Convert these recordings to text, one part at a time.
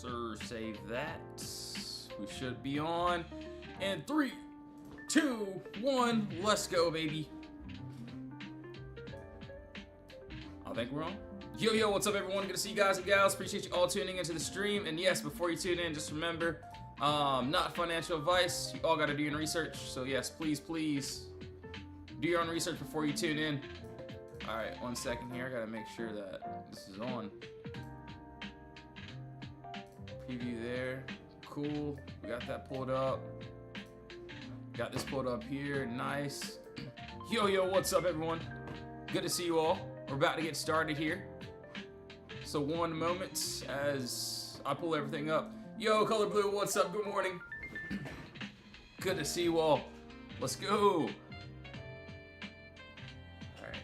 sir. Save that. We should be on. And 3, 2, 1. Let's go, baby. I think we're on. Yo, what's up, everyone? Good to see you guys and gals. Appreciate you all tuning into the stream. And yes, before you tune in, just remember, not financial advice. You all got to do your own research. So yes, please do your own research before you tune in. All right, 1 second here. I got to make sure that this is on. Preview there. Cool. We got that pulled up. Got this pulled up here. Nice. Yo, what's up, everyone? Good to see you all. We're about to get started here. So one moment as I pull everything up. Yo, Color Blue, what's up? Good morning. Good to see you all. Let's go. All right.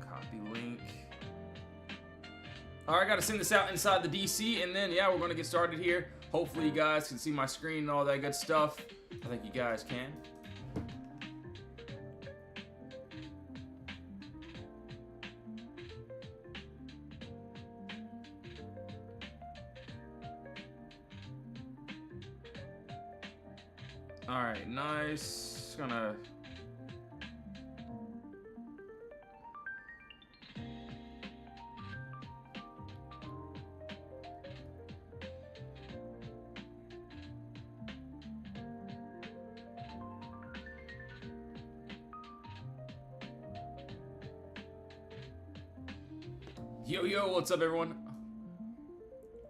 Copy link. All right, I got to send this out inside the DC, and then yeah, we're going to get started here. Hopefully you guys can see my screen and all that good stuff. I think you guys can. All right, nice. Gonna Yo, what's up, everyone?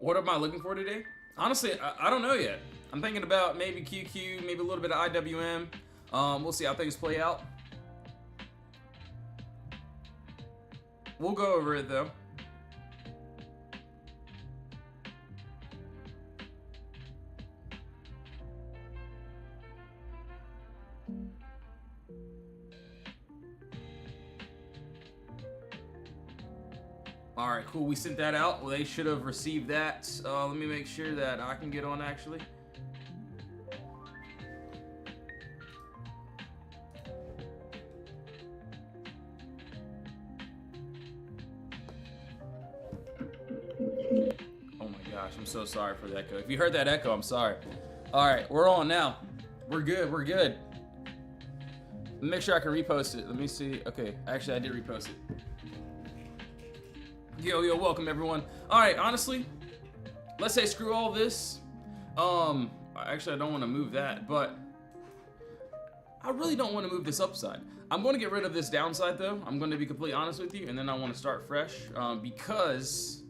What am I looking for today? Honestly, I don't know yet. I'm thinking about maybe QQ, maybe a little bit of IWM. We'll see how things play out. We'll go over it, though. All right, cool. We sent that out. Well, they should have received that. Let me make sure that I can get on, actually. Oh my gosh, I'm so sorry for the echo. If you heard that echo, I'm sorry. All right, we're on now. We're good. Make sure I can repost it. Let me see. Okay, actually, I did repost it. Yo, welcome everyone. All right, honestly, let's say screw all this. Actually, I don't want to move that, but I really don't want to move this upside. I'm going to get rid of this downside, though. I'm going to be completely honest with you, and then I want to start fresh because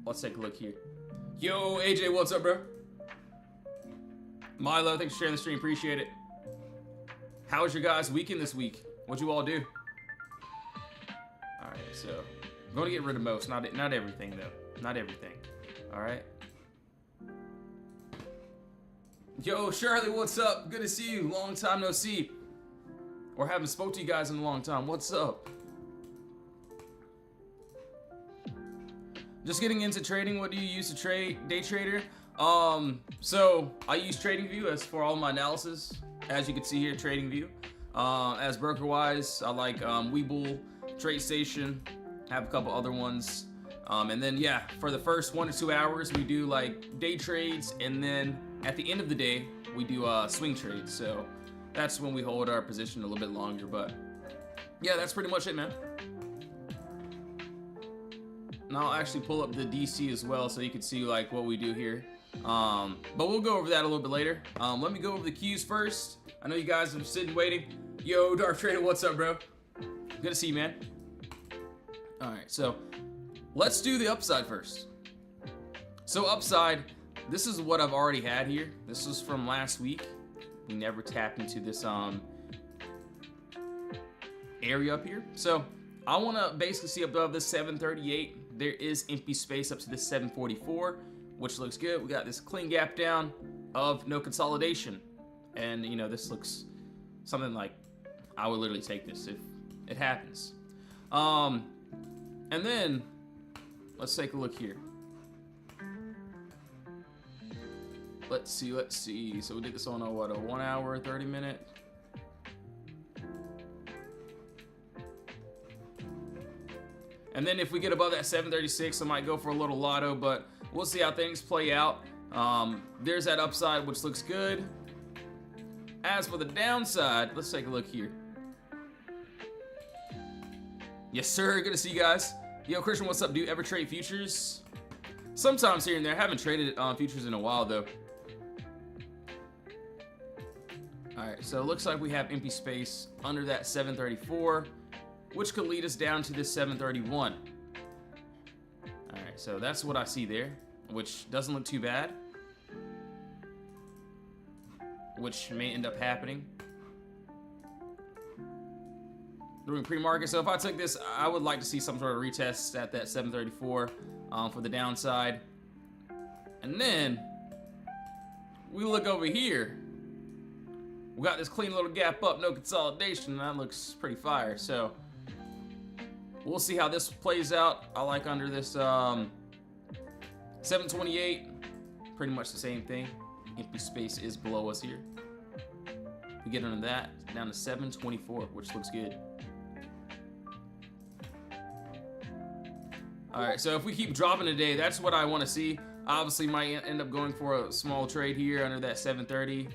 let's take a look here. Yo, AJ, what's up, bro? Milo, thanks for sharing the stream. Appreciate it. How was your guys' weekend this week? What'd you all do? All right, so I'm going to get rid of most, not everything though, not everything. All right. Yo, Shirley, what's up? Good to see you. Long time no see. Or haven't spoke to you guys in a long time. What's up? Just getting into trading. What do you use to trade? Day trader. So I use TradingView as for all my analysis. As you can see here, TradingView. As broker wise, I like Webull, TradeStation, have a couple other ones. And then yeah, for the first 1 to 2 hours, we do like day trades, and then at the end of the day, we do swing trades. So that's when we hold our position a little bit longer. But yeah, that's pretty much it, man. And I'll actually pull up the DC as well, so you can see like what we do here. But we'll go over that a little bit later. Let me go over the Qs first. I know you guys are sitting waiting. Yo, Dark Trader, what's up, bro? Good to see you, man. All right, so let's do the upside first. So upside, this is what I've already had here. This was from last week. We never tapped into this area up here. So I want to basically see above this 738. There is empty space up to this 744, which looks good. We got this clean gap down of no consolidation. And, you know, this looks something like I would literally take this if it happens. And then let's take a look here. Let's see. So we did this on a 1 hour, 30 minute. And then if we get above that 736, I might go for a little lotto, but we'll see how things play out. There's that upside, which looks good. As for the downside, let's take a look here. Yes, sir. Good to see you guys. Yo, Christian, what's up, dude? Ever trade futures? Sometimes here and there. Haven't traded futures in a while, though. Alright, so it looks like we have empty space under that 734, which could lead us down to this 731. Alright, so that's what I see there, which doesn't look too bad, which may end up happening during pre-market. So if I took this, I would like to see some sort of retest at that 734 for the downside. And then we look over here. We got this clean little gap up, no consolidation, and that looks pretty fire. So we'll see how this plays out. I like under this 728, pretty much the same thing. Empty space is below us here. We get under that, down to 724, which looks good. All right, so if we keep dropping today, that's what I want to see. Obviously, might end up going for a small trade here under that 730.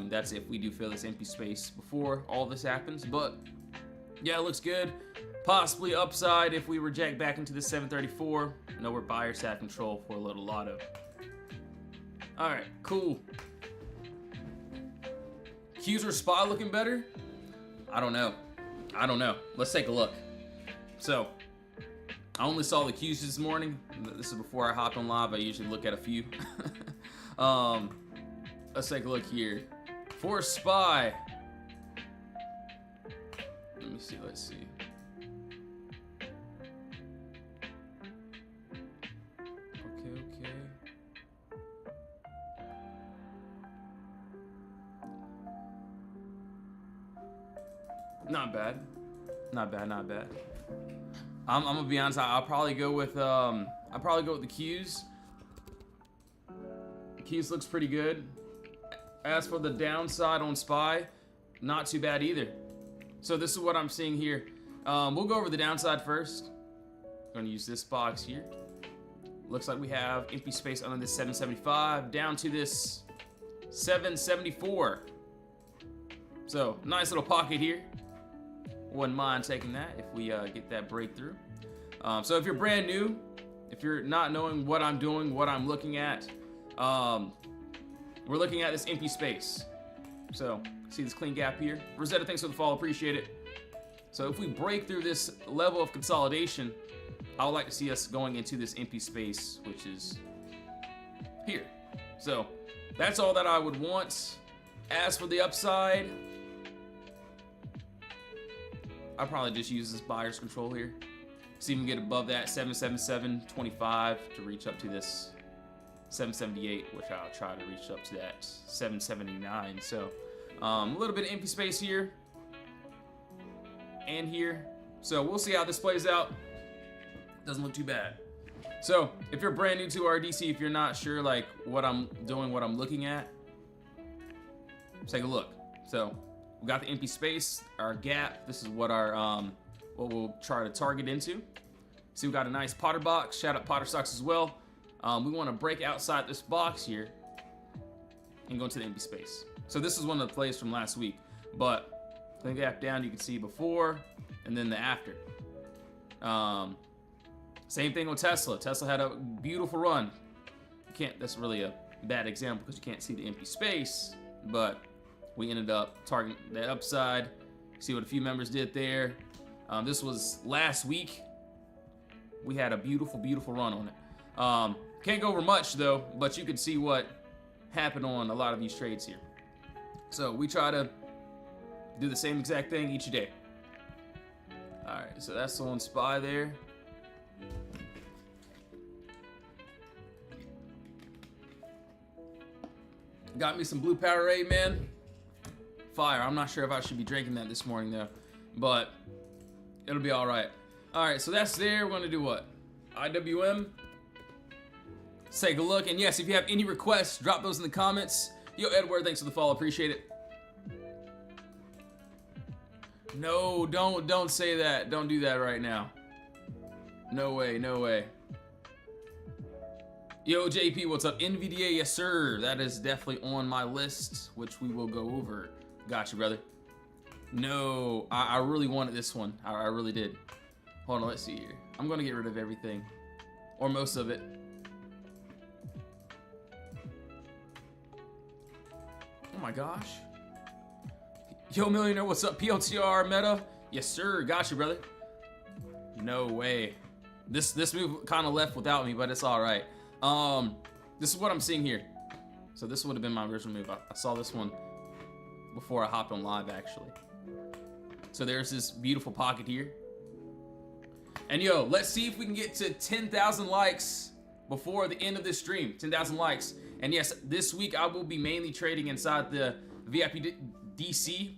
That's if we do fill this empty space before all this happens. But yeah, it looks good. Possibly upside if we reject back into the 734. Know where buyers have control for a little lotto. All right, cool. Qs or SPY looking better? I don't know. Let's take a look. So I only saw the Qs this morning. This is before I hop on live. I usually look at a few. Let's take a look here. For SPY. Let me see, let's see. Okay. Not bad. I'm gonna be honest, I'll probably go with the Qs. Qs looks pretty good. As for the downside on SPY, not too bad either. So this is what I'm seeing here. We'll go over the downside first. I'm gonna use this box here. Looks like we have empty space under this 775 down to this 774. So nice little pocket here. Wouldn't mind taking that if we get that breakthrough. So if you're brand new, if you're not knowing what I'm doing, what I'm looking at, we're looking at this empty space. So see this clean gap here. Rosetta, thanks for the follow, appreciate it. So if we break through this level of consolidation, I would like to see us going into this empty space, which is here. So that's all that I would want. As for the upside, I'll probably just use this buyer's control here. See if we can get above that 777.25 to reach up to this 778, which I'll try to reach up to that 779. So a little bit of empty space here and here. So we'll see how this plays out. Doesn't look too bad. So if you're brand new to RDC, if you're not sure like what I'm doing, what I'm looking at, take a look. So we got the empty space, our gap. This is what our what we'll try to target into. See, we got a nice Potter box. Shout out Potter Stocks as well. We want to break outside this box here and go into the empty space. So this is one of the plays from last week, but the gap down you can see before and then the after. Same thing with Tesla. Tesla had a beautiful run. You can't, that's really a bad example because you can't see the empty space, but we ended up targeting the upside. See what a few members did there. This was last week. We had a beautiful run on it. Can't go over much though, but you can see what happened on a lot of these trades here. So we try to do the same exact thing each day. All right, so that's on SPY there. Got me some blue Powerade, man. Fire. I'm not sure if I should be drinking that this morning though, but it'll be all right. All right, so that's there. We're gonna do what? IWM. Let's take a look. And yes, if you have any requests, drop those in the comments. Yo, Edward, thanks for the follow. Appreciate it. No, don't say that. Don't do that right now. No way, no way. Yo, JP, what's up? NVDA, yes, sir. That is definitely on my list, which we will go over. Got you, brother. No, I really wanted this one. I really did. Hold on, let's see here. I'm going to get rid of everything. Or most of it. Oh my gosh. Yo, Millionaire, what's up? PLTR meta? Yes, sir. Got you, brother. No way. This move kind of left without me, but it's all right. This is what I'm seeing here. So this would have been my original move. I saw this one before I hopped on live, actually. So there's this beautiful pocket here. And yo, let's see if we can get to 10,000 likes before the end of this stream. 10,000 likes. And yes, this week I will be mainly trading inside the VIP DC.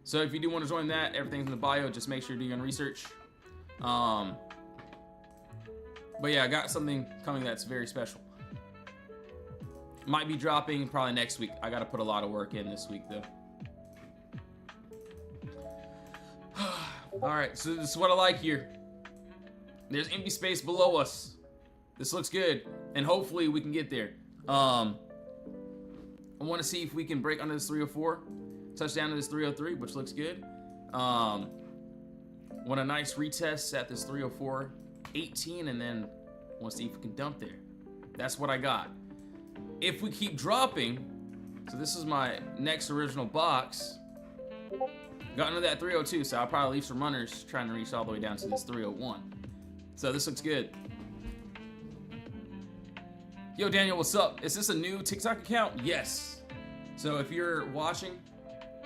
So if you do want to join that, everything's in the bio. Just make sure to do your own research. But yeah, I got something coming that's very special. Might be dropping probably next week. I got to put a lot of work in this week though. All right, so this is what I like here. There's empty space below us. This looks good, and hopefully we can get there. I want to see if we can break under this 304, touch down to this 303, which looks good. Want a nice retest at this 304.18, and then want to see if we can dump there. That's what I got. If we keep dropping, so this is my next original box. Got into that 302, so I'll probably leave some runners trying to reach all the way down to this 301. So this looks good. Yo, Daniel, what's up? Is this a new TikTok account? Yes. So if you're watching,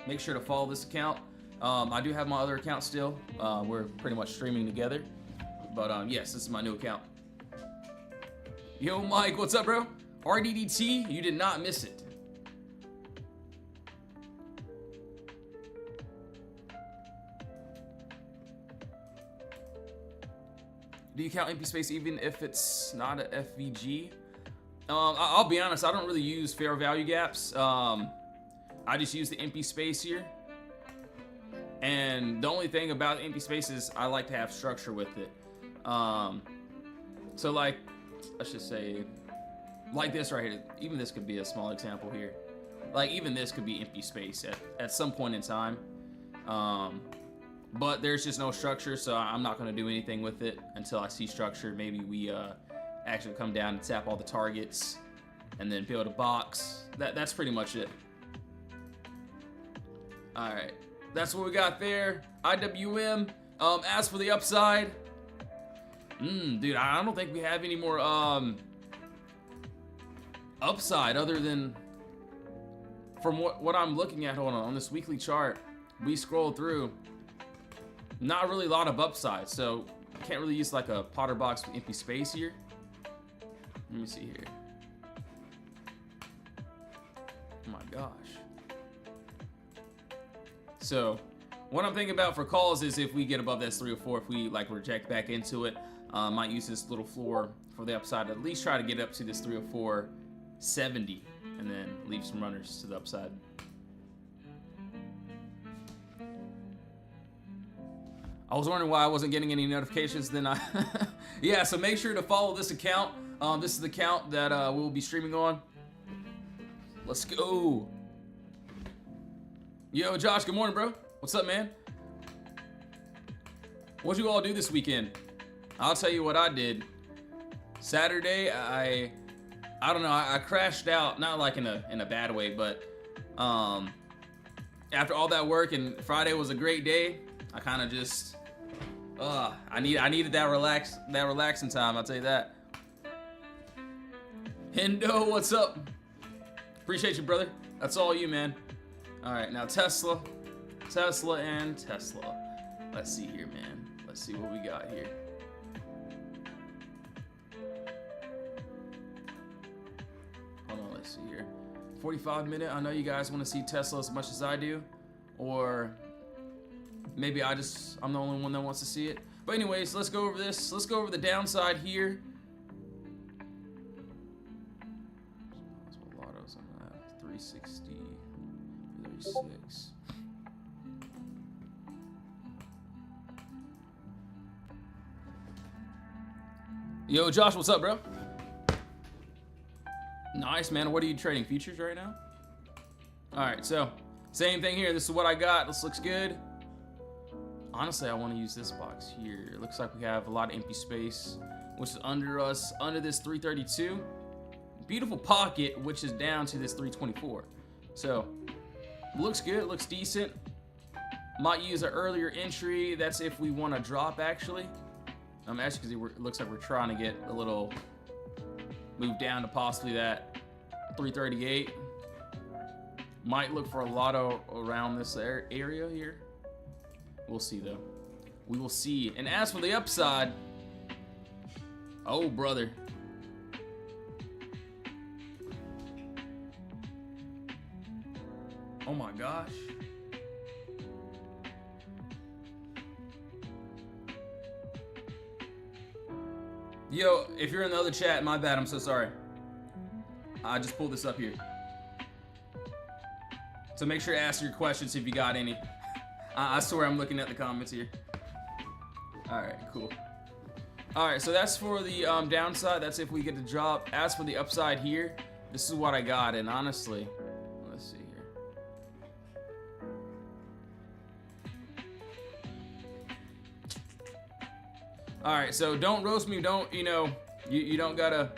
make sure to follow this account. I do have my other account still. We're pretty much streaming together. But yes, this is my new account. Yo, Mike, what's up, bro? RDDT, you did not miss it. Do you count empty space even if it's not a FVG? I'll be honest, I don't really use fair value gaps. I just use the empty space here. And the only thing about empty space is I like to have structure with it. So like, let's just say, like this right here. Even this could be a small example here. Like even this could be empty space at some point in time. But there's just no structure, so I'm not going to do anything with it until I see structure. Maybe we actually come down and tap all the targets and then build a box. That's pretty much it. All right, that's what we got there. IWM. As for the upside, dude, I don't think we have any more upside other than from what I'm looking at. Hold on this weekly chart, we scroll through. Not really a lot of upside, so can't really use like a Potter box with empty space here. Let me see here. Oh my gosh. So what I'm thinking about for calls is if we get above this 304, if we like reject back into it, might use this little floor for the upside. At least try to get up to this 304.70 and then leave some runners to the upside. I was wondering why I wasn't getting any notifications. Then yeah, so make sure to follow this account. This is the account that we'll be streaming on. Let's go. Yo, Josh, good morning, bro. What's up, man? What'd you all do this weekend? I'll tell you what I did. Saturday, I don't know, I crashed out, not like in a bad way, but after all that work, and Friday was a great day, I kind of just I needed that relaxing time, I'll tell you that. Hendo, what's up? Appreciate you, brother. That's all you, man. All right, now Tesla, and Tesla. Let's see here, man. Let's see what we got here. Hold on, let's see here. 45-minute. I know you guys want to see Tesla as much as I do, or maybe I'm the only one that wants to see it. But anyways, let's go over this. Let's go over the downside here. Lotto's on that. 360, 36. Yo, Josh, what's up, bro? Nice, man. What are you trading? Futures right now? Alright, so same thing here. This is what I got. This looks good. Honestly, I want to use this box here. It looks like we have a lot of empty space, which is under us, under this 332. Beautiful pocket, which is down to this 324. So, looks good, looks decent. Might use an earlier entry. That's if we want to drop, actually. Actually, because it looks like we're trying to get a little move down to possibly that 338. Might look for a lotto around this area here. We'll see, though. We will see. And as for the upside, oh, brother. Oh, my gosh. Yo, if you're in the other chat, my bad. I'm so sorry. I just pulled this up here. So make sure to ask your questions if you got any. I swear I'm looking at the comments here. Alright, cool. Alright, so that's for the downside. That's if we get the drop. As for the upside here, this is what I got. And honestly, let's see here. Alright, so don't roast me. Don't, you know, you don't gotta,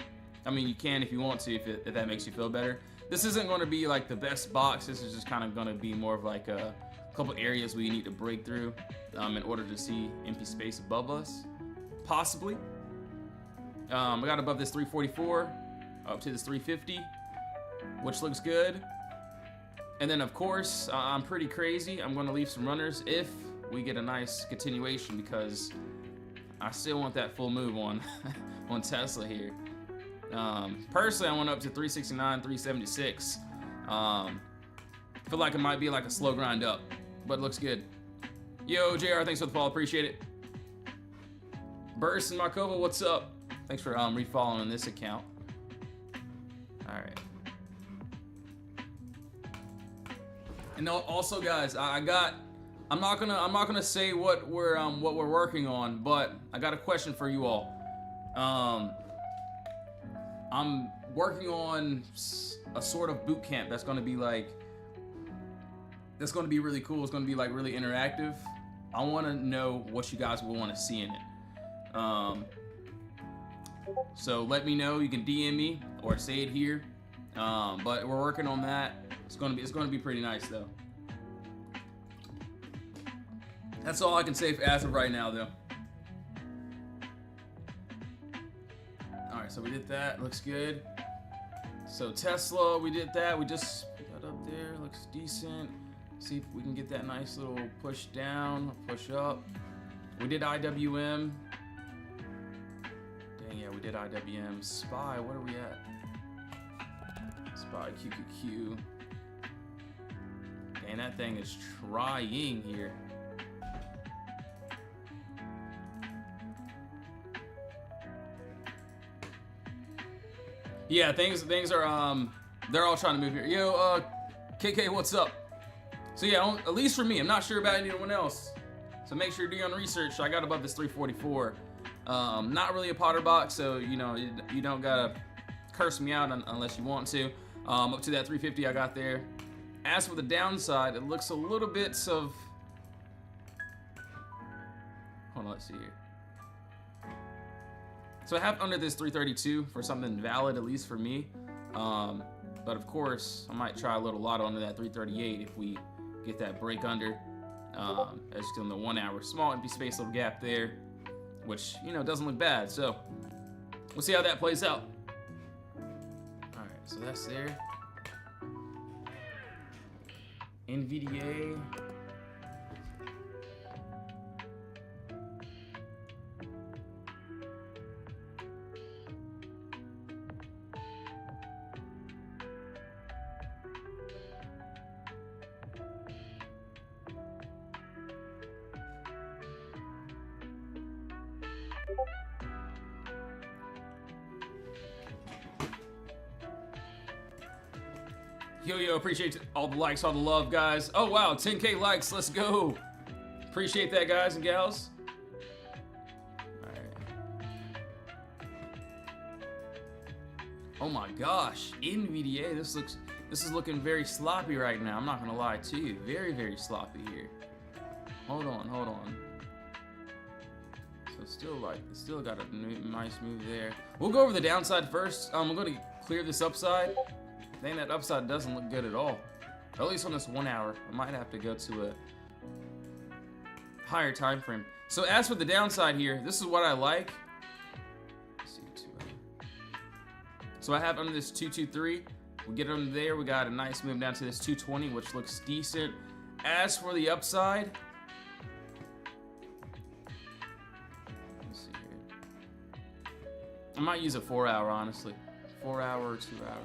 I mean, you can if you want to, if that makes you feel better. This isn't going to be like the best box. This is just kind of going to be more of like a couple areas we need to break through in order to see empty space above us, possibly. I got above this 344 up to this 350, which looks good. And then of course, I'm pretty crazy. I'm going to leave some runners if we get a nice continuation, because I still want that full move on on Tesla here. Personally, I went up to 369, 376. Feel like it might be like a slow grind up, but it looks good. Yo, JR, thanks for the follow, appreciate it. Burst and Markova, what's up? Thanks for refollowing this account. All right. And also, guys, I'm not gonna say what we're working on, but I got a question for you all. I'm working on a sort of boot camp that's gonna be like, that's gonna be really cool. It's gonna be like really interactive. I wanna know what you guys will wanna see in it. So let me know. You can DM me or say it here. But we're working on that. It's gonna be pretty nice though. That's all I can say as of right now though. Alright, so we did that. Looks good. So Tesla, we did that. We just put that up there. Looks decent. See if we can get that nice little push down, push up. We did IWM. Dang, yeah, we did IWM. SPY, where are we at? SPY, QQQ. Dang, that thing is trying here. Yeah, things are they're all trying to move here. Yo, KK, what's up? So yeah, at least for me, I'm not sure about anyone else. So make sure you do your own research. I got above this 344. Not really a Potter box, so you know you don't gotta curse me out unless you want to. Up to that 350 I got there. As for the downside, it looks a little bit of. Hold on, let's see here. So I have under this 332 for something valid, at least for me. But of course, I might try a little lotto under that 338 if we get that break under. As you can in the 1 hour, small empty space, little gap there, which, you know, doesn't look bad. So we'll see how that plays out. All right, so that's there. NVDA. Yo, appreciate all the likes, all the love, guys. Oh, wow, 10K likes, let's go. Appreciate that, guys and gals. All right. Oh my gosh, NVDA, this is looking very sloppy right now. I'm not gonna lie to you, very, very sloppy here. Hold on. So still got a nice move there. We'll go over the downside first. I'm gonna clear this upside. Dang, that upside doesn't look good at all. At least on this 1 hour. I might have to go to a higher time frame. So as for the downside here, this is what I like. Let's see, so I have under this 223. We get under there. We got a nice move down to this 220, which looks decent. As for the upside, let's see here. I might use a 4 hour, honestly. 4 hour or 2 hour.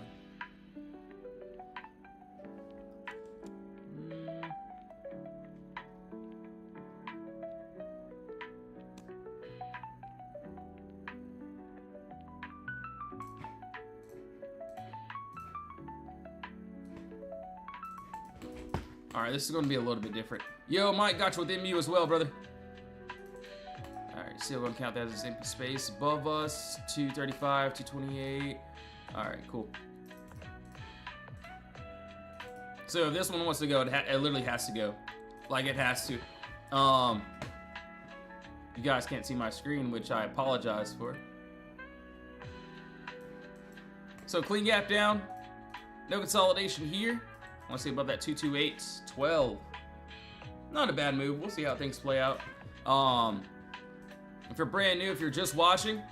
Alright, this is going to be a little bit different. Yo, Mike, got you with MU as well, brother. Alright, still going to count that as empty space. Above us, 235, 228. Alright, cool. So if this one wants to go, it literally has to go. Like, it has to. You guys can't see my screen, which I apologize for. So clean gap down. No consolidation here. I want to see above that 228, 12. Not a bad move. We'll see how things play out. If you're brand new, if you're just watching,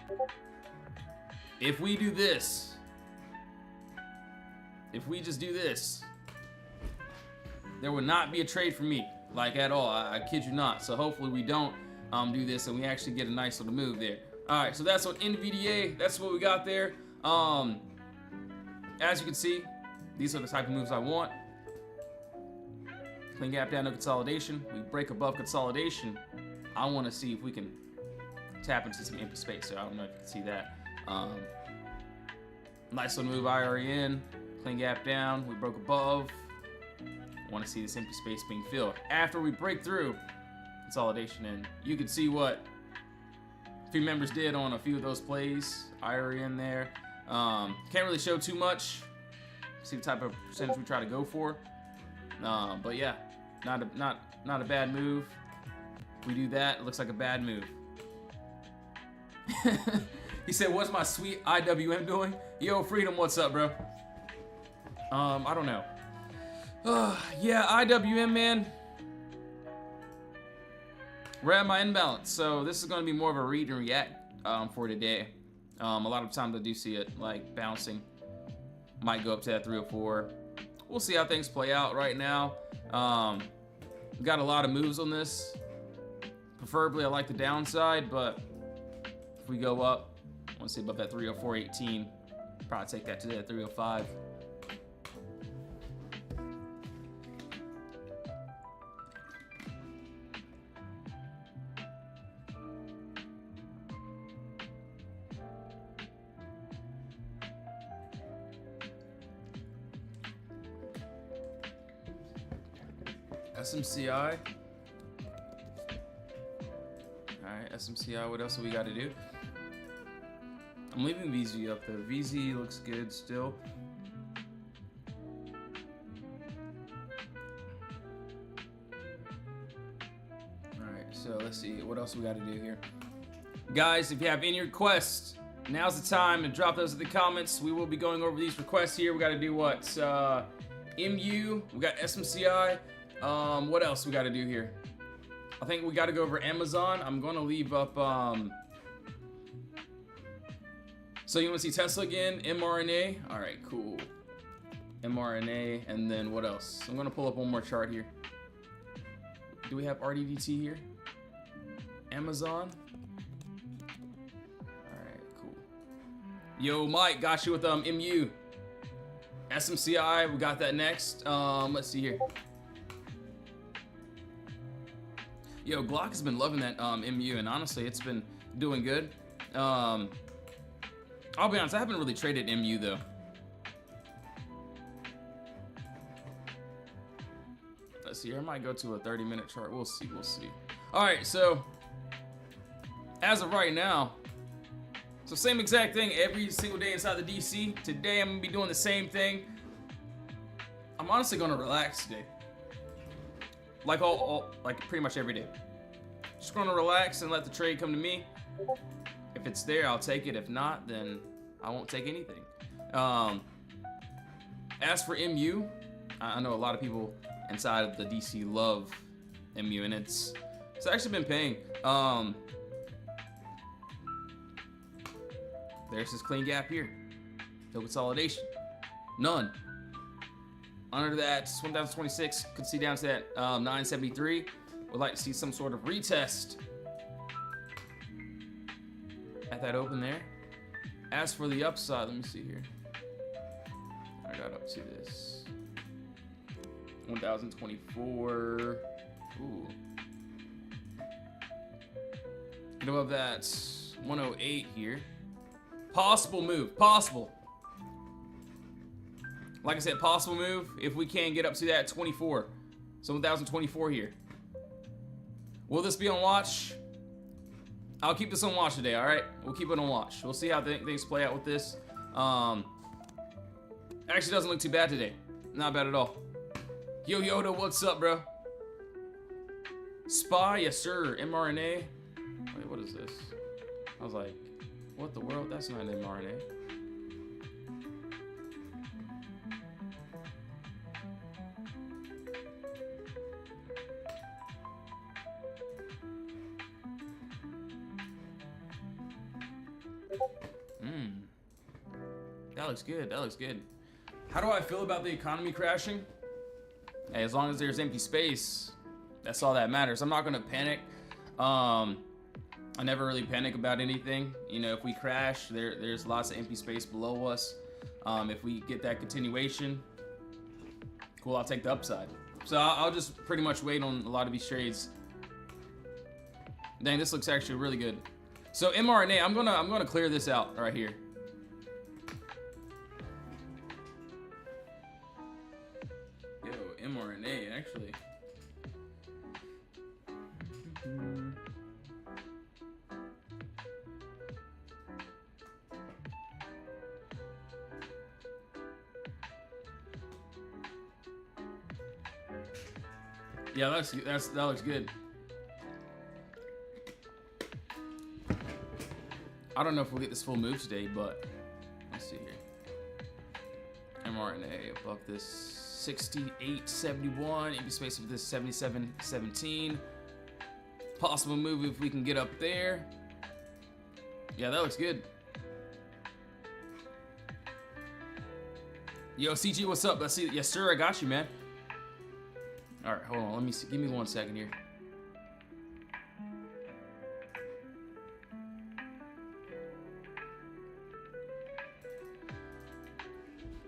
if we do this, if we just do this, there would not be a trade for me, like at all. I kid you not. So hopefully we don't do this and we actually get a nice little move there. All right, so that's on NVDA. That's what we got there. As you can see, these are the type of moves I want. Clean gap down, no consolidation. We break above consolidation. I want to see if we can tap into some empty space. So I don't know if you can see that. Nice little move, IREN. Clean gap down. We broke above. Want to see this empty space being filled. After we break through consolidation, and you can see what a few members did on a few of those plays. IREN there. Can't really show too much. See the type of percentage we try to go for. But yeah, not a bad move. If we do that, it looks like a bad move. He said, "What's my sweet IWM doing?" Yo, Freedom, what's up, bro? I don't know. Yeah, IWM, man. We're at my imbalance, so this is going to be more of a read and react for today. A lot of times I do see it like bouncing. Might go up to that 304. We'll see how things play out right now. We got a lot of moves on this. Preferably, I like the downside, but if we go up, I want to see above that 304.18. Probably take that to that 305. SMCI. Alright, SMCI, what else do we got to do? I'm leaving VZ up there. VZ looks good still. Alright, so let's see. What else we got to do here? Guys, if you have any requests, now's the time to drop those in the comments. We will be going over these requests here. We got to do what? MU, we got SMCI. What else we got to do here? I think we got to go over Amazon. I'm going to leave up, so you want to see Tesla again, mRNA. All right, cool. mRNA, and then what else? I'm going to pull up one more chart here. Do we have RDDT here? Amazon. All right, cool. Yo, Mike, got you with MU. SMCI, we got that next. Let's see here. Yo, Glock has been loving that MU, and honestly, it's been doing good. I'll be honest, I haven't really traded MU though. Let's see, I might go to a 30-minute chart. We'll see. All right, so as of right now, So same exact thing every single day inside the DC. Today I'm gonna be doing the same thing. I'm honestly gonna relax today. Like like pretty much every day. Just gonna relax and let the trade come to me. If it's there, I'll take it. If not, then I won't take anything. As for MU, I know a lot of people inside of the DC love MU, and it's actually been paying. There's this clean gap here. No consolidation. None. Under that 1026, could see down to that 973. Would like to see some sort of retest at that open there. As for the upside, let me see here. I got up to this 1024. Ooh. Get above that 108 here. Possible move, possible. Like I said, possible move if we can get up to that 24. So 1024 here. Will this be on watch? I'll keep this on watch today, all right? We'll keep it on watch. We'll see how things play out with this. Actually doesn't look too bad today. Not bad at all. Yo, Yoda, what's up, bro? Spy, yes, sir. mRNA. Wait, what is this? I was like, what the world? That's not an mRNA. That looks good. That looks good. How do I feel about the economy crashing? Hey, as long as there's empty space, that's all that matters. I'm not gonna panic. I never really panic about anything. You know, if we crash, there's lots of empty space below us. If we get that continuation, cool, I'll take the upside. So I'll just pretty much wait on a lot of these trades. Dang, this looks actually really good. So mRNA, I'm gonna clear this out right here. Yo, mRNA actually. Yeah, that looks good. I don't know if we'll get this full move today, but let's see here. mRNA above this 68.71, empty space of this 77.17. Possible move if we can get up there. Yeah, that looks good. Yo, CG, what's up? Let's see. Yes, sir, I got you, man. All right, hold on. Let me see. Give me 1 second here.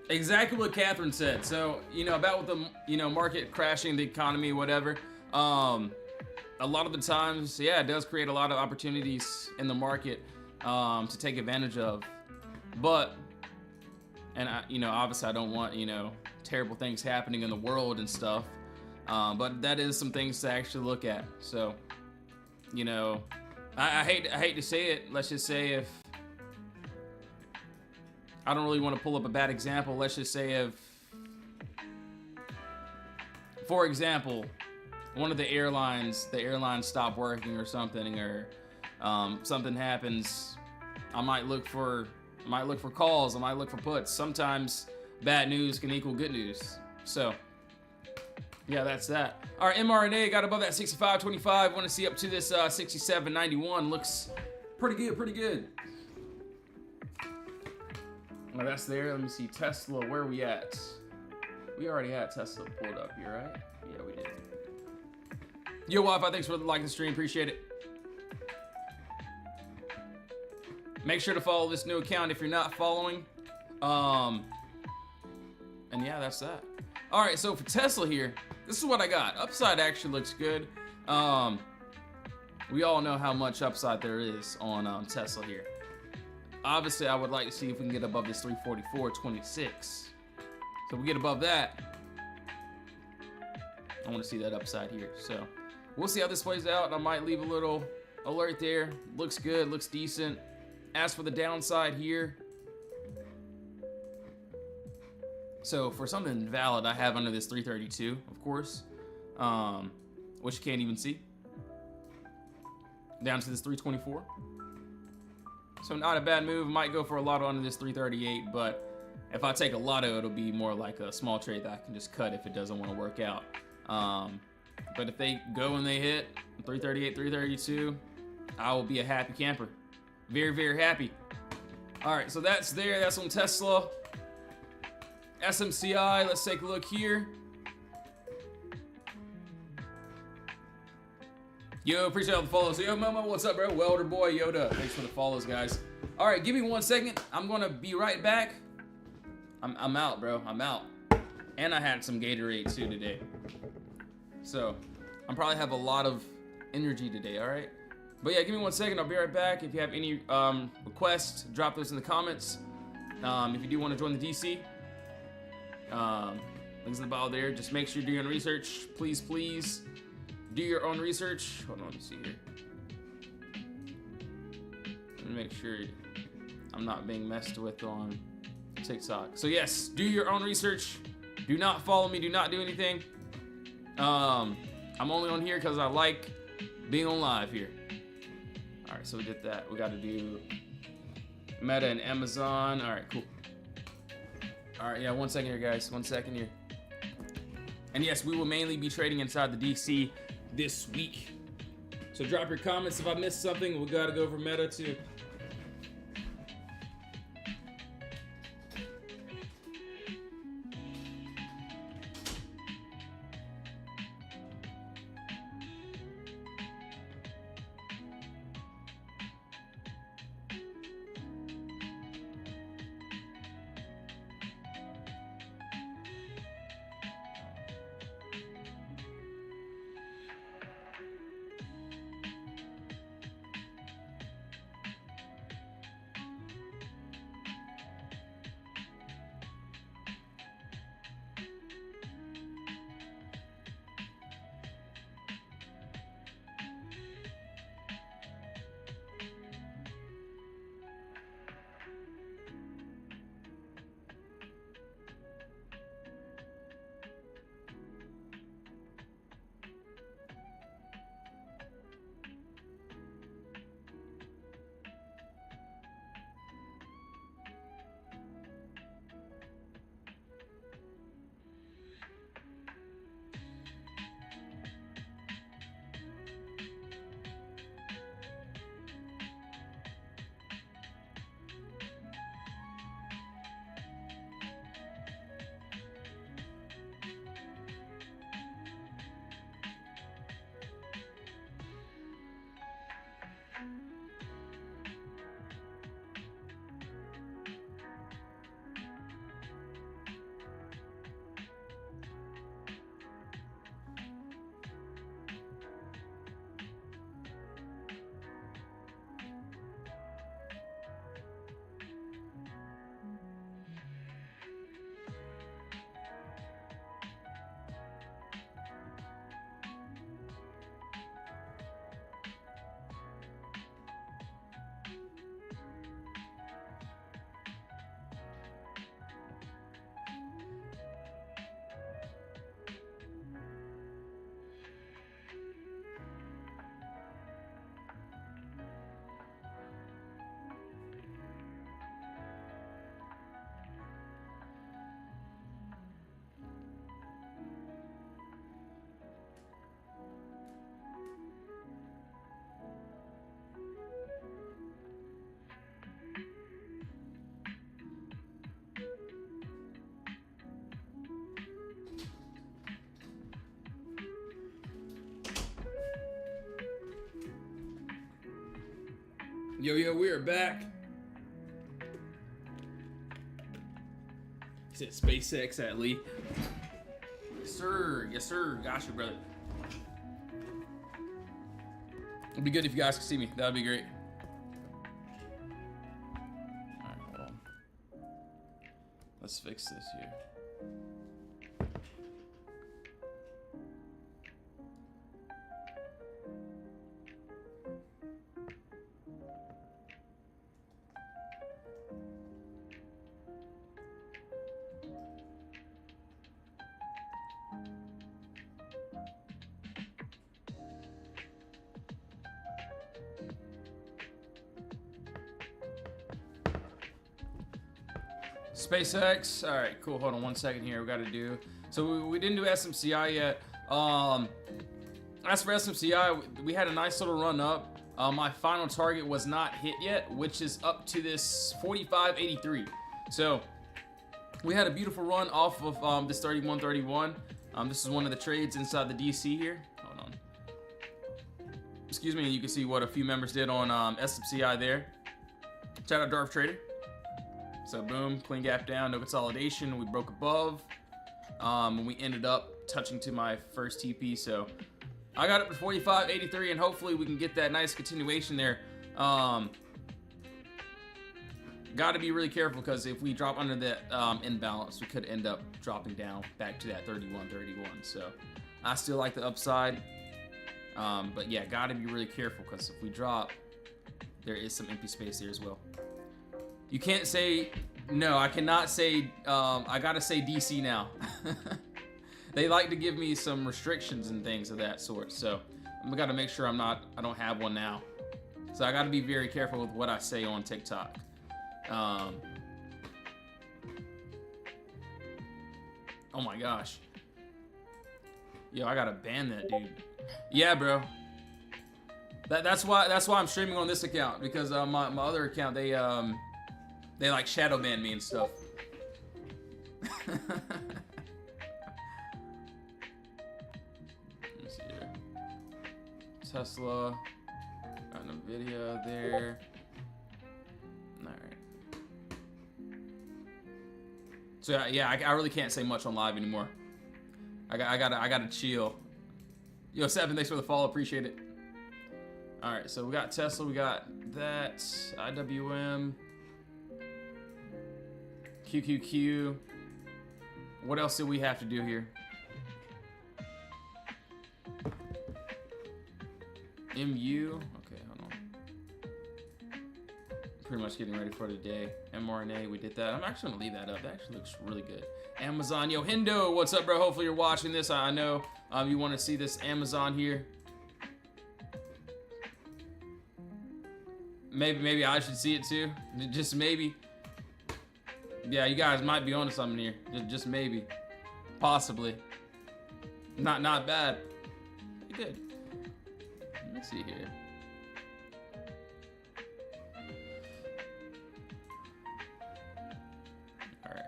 Exactly what Catherine said. So, you know, about with the, you know, market crashing, the economy, whatever. A lot of the times, yeah, it does create a lot of opportunities in the market to take advantage of. But, and I, you know, obviously I don't want, you know, terrible things happening in the world and stuff. But that is some things to actually look at. So, you know, I hate to say it. Let's just say if I don't really want to pull up a bad example. Let's just say if, for example, one of the airlines stop working or something, or something happens, I might look for calls. I might look for puts. Sometimes bad news can equal good news. So. Yeah, that's that. All right, mRNA got above that 65.25. Want to see up to this 67.91. Looks pretty good, pretty good. Well, that's there. Let me see Tesla. Where are we at? We already had Tesla pulled up here, right? Yeah, we did. Yo, Wi-Fi, thanks for liking the stream. Appreciate it. Make sure to follow this new account if you're not following. And yeah, that's that. All right, so for Tesla here, this is what I got. Upside actually looks good. We all know how much upside there is on Tesla here. Obviously, I would like to see if we can get above this 344.26. So if we get above that, I want to see that upside here. So we'll see how this plays out. I might leave a little alert there. Looks good, looks decent. As for the downside here, so for something valid, I have under this 332, of course, which you can't even see. Down to this 324. So not a bad move. Might go for a lotto under this 338, but if I take a lotto, it'll be more like a small trade that I can just cut if it doesn't want to work out. But if they go and they hit 338, 332, I will be a happy camper. Very, very happy. All right, so that's there. That's on Tesla. SMCI, let's take a look here. Yo, appreciate all the follows. Yo, Momo, what's up, bro? Welder boy, Yoda. Thanks for the follows, guys. All right, give me 1 second. I'm gonna be right back. I'm out, bro. I'm out. And I had some Gatorade too today. So, I'm probably have a lot of energy today, all right? But yeah, give me 1 second. I'll be right back. If you have any requests, drop those in the comments. If you do want to join the DC, links in the bio there. Just make sure you do your own research. Please, please do your own research. Hold on, let me see here. Let me make sure I'm not being messed with on TikTok. So yes, do your own research. Do not follow me. Do not do anything. I'm only on here because I like being on live here. All right, so we did that. We got to do Meta and Amazon. All right, cool. All right, yeah, 1 second here, guys. 1 second here. And yes, we will mainly be trading inside the DC this week. So drop your comments if I missed something. We got to go for Meta too. Yo, we are back. He said SpaceX at Lee. Yes, sir. Gotcha, brother. It'd be good if you guys could see me. That would be great. Alright, hold on. Let's fix this here. SpaceX. All right, cool. Hold on 1 second here. We got to do. So we didn't do SMCI yet. As for SMCI, we had a nice little run up. My final target was not hit yet, which is up to this 45.83. So we had a beautiful run off of this 31.31. This is one of the trades inside the DC here. Hold on. Excuse me. You can see what a few members did on SMCI there. Shout out Darth Trader. So boom, clean gap down, no consolidation. We broke above. And we ended up touching to my first TP. So I got up to 45.83, and hopefully we can get that nice continuation there. Got to be really careful, because if we drop under that imbalance, we could end up dropping down back to that 31.31. So I still like the upside, but yeah, got to be really careful, because if we drop, there is some empty space here as well. You can't say no. I cannot say. I gotta say DC now. They like to give me some restrictions and things of that sort, so I gotta make sure I don't have one now. So I gotta be very careful with what I say on TikTok. Oh my gosh. Yo, I gotta ban that dude. Yeah, bro. That's why I'm streaming on this account, because my other account, they like shadow ban me and stuff. Let's see here. Tesla. Got Nvidia there. Alright. So yeah, I really can't say much on live anymore. I gotta chill. Yo, Seven, thanks for the follow, appreciate it. Alright, so we got Tesla, we got that, IWM, QQQ. What else do we have to do here? MU. Okay, hold on. Pretty much getting ready for the day. mRNA, we did that. I'm actually gonna leave that up. That actually looks really good. Amazon. Yo, Hendo, what's up, bro? Hopefully you're watching this. I know you want to see this Amazon here. Maybe I should see it too. Just maybe. Yeah, you guys might be onto something here. Just maybe. Possibly. Not bad. Pretty good. Let's see here. Alright.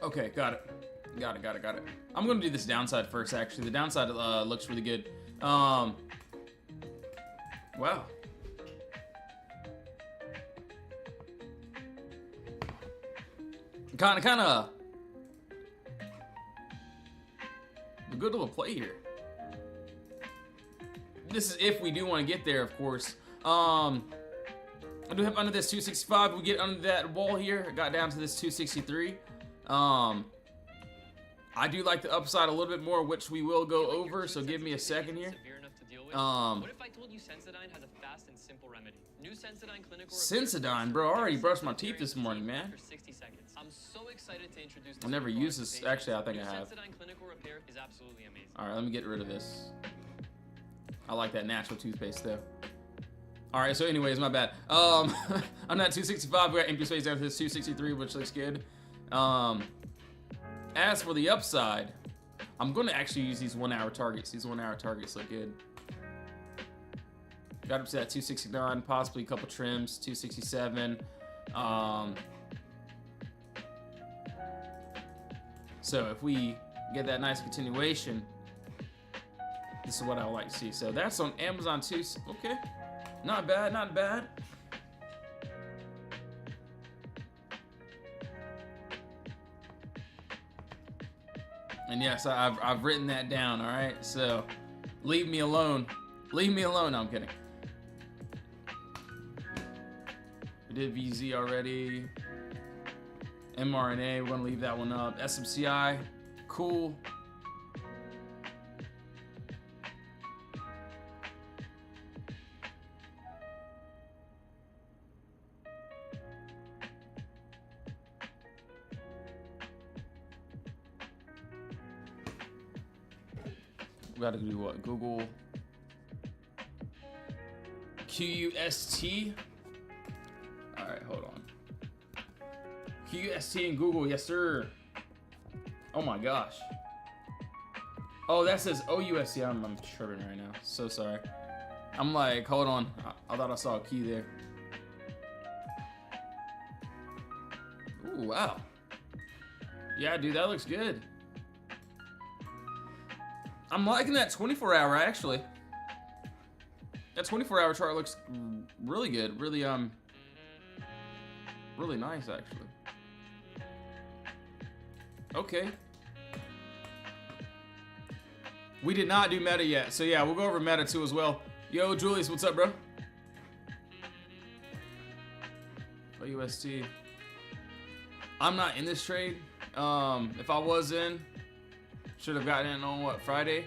Okay, got it. Got it. I'm gonna do this downside first, actually. The downside looks really good. Wow. Kinda a good little play here. This is if we do want to get there, of course. I do have under this 265. We get under that wall here. I got down to this 263. I do like the upside a little bit more, which we will go over, so give me a second here. What if I told you Sensodyne has a fast and simple remedy? New Sensodyne clinical Sensodyne, bro. I already brushed my teeth this morning, man. For 60 seconds. I'm so excited to introduce this. I've never used this. Actually, I think I have. Sensodyne clinical repair is absolutely amazing. All right, let me get rid of this. I like that natural toothpaste though. All right, so anyways, my bad. I'm at 265. We got empty space down to this 263, which looks good. As for the upside, I'm going to actually use these 1 hour targets. These 1 hour targets look good. Got up to that 269, possibly a couple trims, 267. So if we get that nice continuation, this is what I would like to see. So that's on Amazon too. Okay, not bad, not bad. And yes, I've written that down, all right? So leave me alone. Leave me alone. No, I'm kidding. We did VZ already. mRNA, we're gonna leave that one up. SMCI, cool. We gotta do what? Google QUST. All right, hold on. QUST and Google, yes sir. Oh my gosh. Oh, that says OUST. I'm tripping right now. So sorry. I'm like, hold on. I thought I saw a Q there. Ooh, wow. Yeah, dude, that looks good. I'm liking that 24-hour actually. That 24-hour chart looks really good. Really really nice actually. Okay. We did not do meta yet, so yeah, we'll go over meta too as well. Yo, Julius, what's up, bro? OUST. I'm not in this trade. If I was in, should have gotten in on what, Friday?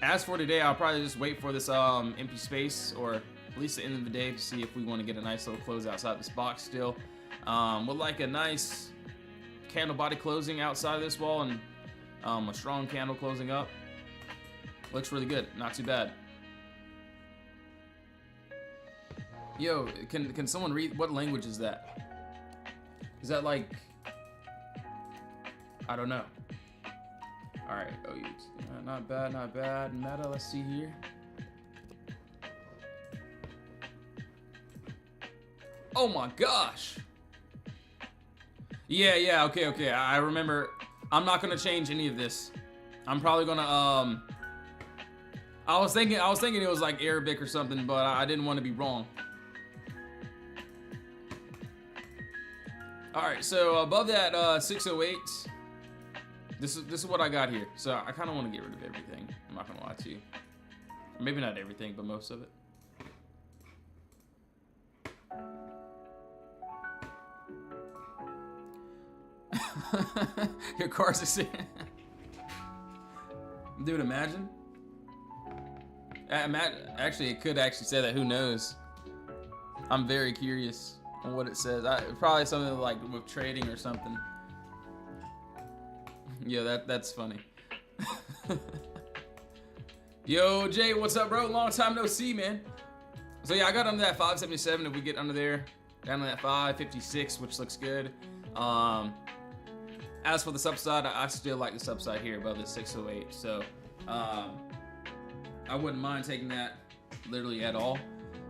As for today, I'll probably just wait for this empty space, or at least the end of the day, to see if we want to get a nice little close outside this box still. With like a nice candle body closing outside of this wall, and a strong candle closing up. Looks really good, not too bad. Yo, can someone read, what language is that? Is that like, I don't know. All right, oh, not bad, not bad. Meta, let's see here. Oh my gosh. Yeah, okay. I remember. I'm not gonna change any of this. I'm probably gonna I was thinking it was like Arabic or something, but I didn't want to be wrong. All right, so above that 608, this is what I got here. So I kind of want to get rid of everything. I'm not gonna lie to you. Maybe not everything, but most of it. Your car's a sin. Dude, imagine. Actually, it could actually say that. Who knows? I'm very curious on what it says. Probably something like with trading or something. Yeah, that's funny. Yo, Jay, what's up, bro? Long time no see, man. So yeah, I got under that 577. If we get under there, down to that 556, which looks good. As for the subside, I still like the subside here above the 608. So I wouldn't mind taking that literally at all.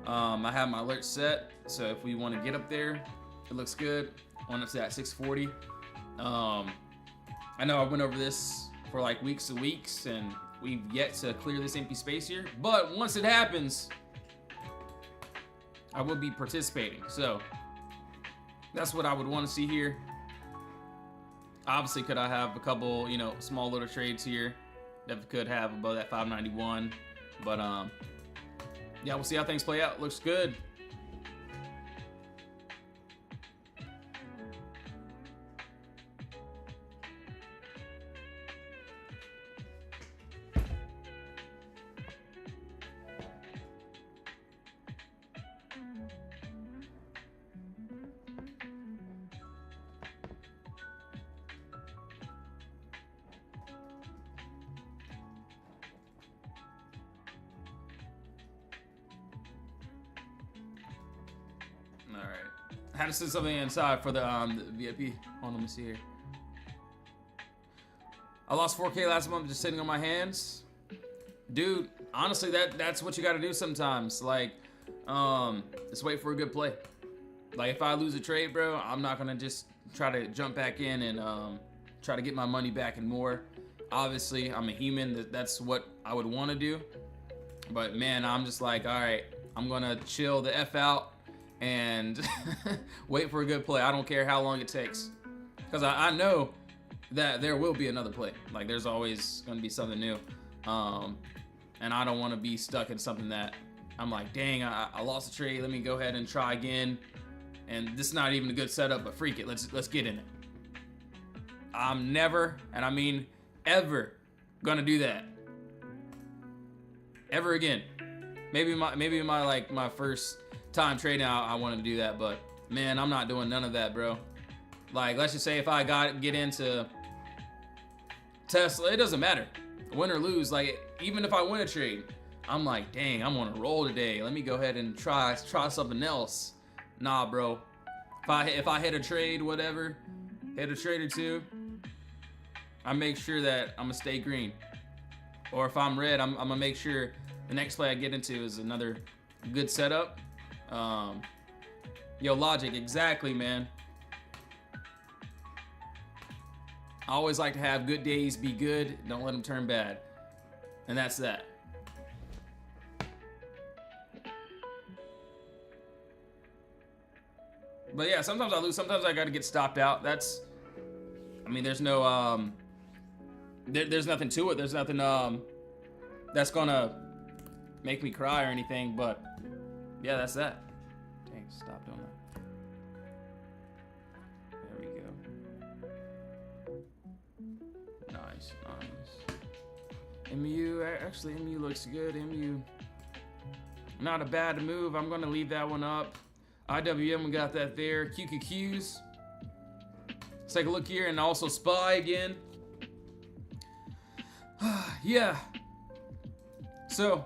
I have my alert set, so if we want to get up there, it looks good. On up to that 640. I know I went over this for like weeks and weeks, and we've yet to clear this empty space here. But once it happens, I will be participating. So that's what I would want to see here. Obviously, could I have a couple, small little trades here that could have above that 591, but yeah, we'll see how things play out. Looks good. I had to send something inside for the VIP. Hold on, let me see here. I lost 4K last month just sitting on my hands. Dude, honestly, that's what you gotta do sometimes. Like, just wait for a good play. Like, if I lose a trade, bro, I'm not gonna just try to jump back in and try to get my money back and more. Obviously, I'm a human. That's what I would want to do. But man, I'm just like, all right, I'm gonna chill the F out and wait for a good play. I don't care how long it takes, because I know that there will be another play. Like, there's always going to be something new, and I don't want to be stuck in something that I'm like, dang, I lost a trade. Let me go ahead and try again, and this is not even a good setup, but freak it. Let's get in it. I'm never, and I mean ever, gonna do that ever again. Maybe my first time trading, I want to do that, but man, I'm not doing none of that, bro. Like, let's just say if I get into Tesla, it doesn't matter. Win or lose, like, even if I win a trade, I'm like, dang, I'm on a roll today. Let me go ahead and try something else. Nah, bro. If I hit a trade, whatever, hit a trade or two, I make sure that I'm gonna stay green. Or if I'm red, I'm gonna make sure the next play I get into is another good setup. Yo, Logic, exactly, man. I always like to have good days be good. Don't let them turn bad. And that's that. But yeah, sometimes I lose. Sometimes I got to get stopped out. That's, I mean, there's no, there's nothing to it. There's nothing, that's gonna make me cry or anything. But yeah, that's that. Dang, stop doing that. There we go. Nice, nice. MU, actually, MU looks good. MU, not a bad move. I'm gonna leave that one up. IWM, we got that there. QQQs. Let's take a look here, and also SPY again. Yeah. So,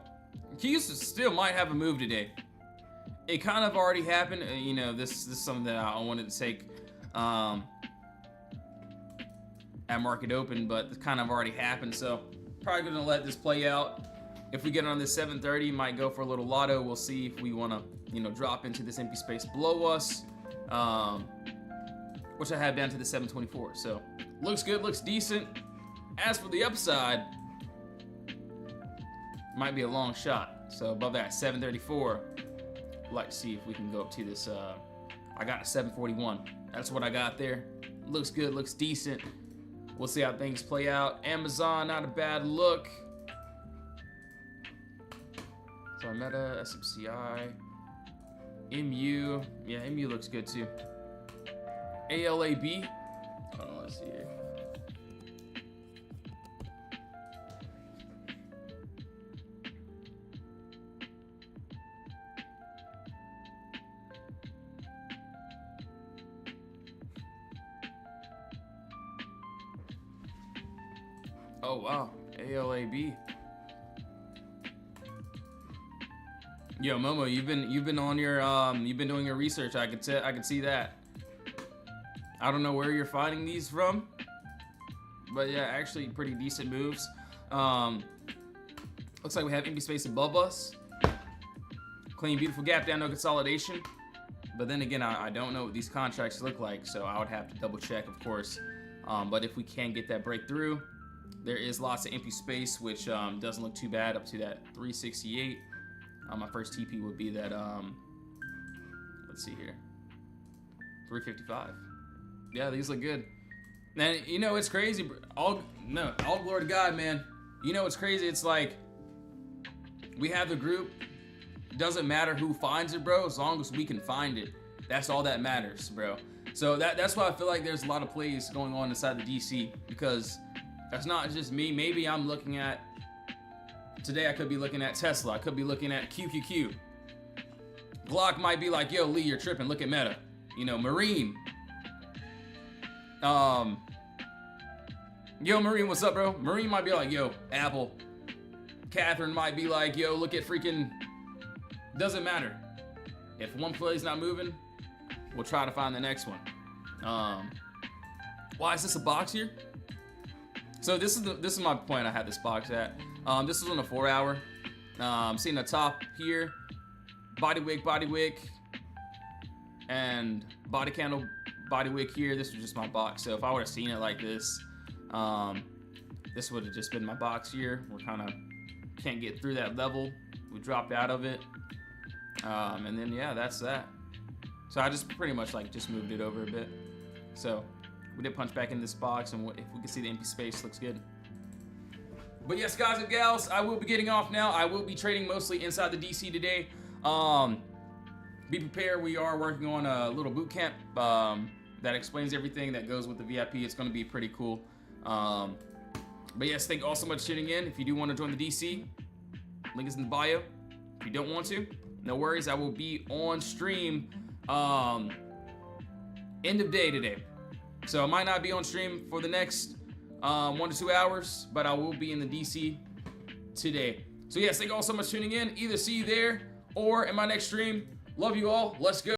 Qs still might have a move today. It kind of already happened. You know, this is something that I wanted to take at market open, but it kind of already happened. So, probably gonna let this play out. If we get on this 730, might go for a little lotto. We'll see if we want to, you know, drop into this empty space below us, which I have down to the 724. So looks good, looks decent. As for the upside, might be a long shot. So above that 734, I'd like to see if we can go up to this. I got a 741. That's what I got there. Looks good, looks decent. We'll see how things play out. Amazon, not a bad look. So Meta, SMCI, MU, yeah, MU looks good too. ALAB, hold on, let's see here. Oh wow, ALAB. Yo, Momo, you've been on your you've been doing your research. I could see that. I don't know where you're finding these from, but yeah, actually pretty decent moves. Looks like we have empty space above us. Clean, beautiful gap down, no consolidation. But then again, I don't know what these contracts look like, so I would have to double check, of course. But if we can get that breakthrough, there is lots of empty space, which doesn't look too bad up to that 368. My first TP would be that, let's see here, 355. Yeah, these look good. And you know, it's crazy. All glory to God, man. You know, it's crazy. It's like, we have the group. Doesn't matter who finds it, bro, as long as we can find it. That's all that matters, bro. So that's why I feel like there's a lot of plays going on inside the DC, because that's not just me. Maybe I'm looking at, today I could be looking at Tesla. I could be looking at QQQ. Glock might be like, yo, Lee, you're tripping. Look at Meta. You know, Marine. Yo, Marine, what's up, bro? Marine might be like, yo, Apple. Catherine might be like, yo, look at freaking... Doesn't matter. If one play's not moving, we'll try to find the next one. Why is this a box here? So this is my point. I had this box at. This is on a 4 hour. Seeing the top here, body wick, and body candle, body wick here. This was just my box. So if I would have seen it like this, this would have just been my box here. We're kind of can't get through that level. We dropped out of it, and then yeah, that's that. So I just pretty much like just moved it over a bit. So we did punch back in this box, and if we can see the empty space, looks good. But yes, guys and gals, I will be getting off now. I will be trading mostly inside the DC today. Be prepared. We are working on a little boot camp that explains everything that goes with the VIP. It's going to be pretty cool. But yes, thank you all so much for tuning in. If you do want to join the DC, link is in the bio. If you don't want to, no worries. I will be on stream end of day today. So I might not be on stream for the next 1 to 2 hours, but I will be in the DC today. So yes, thank you all so much for tuning in. Either see you there or in my next stream. Love you all. Let's go.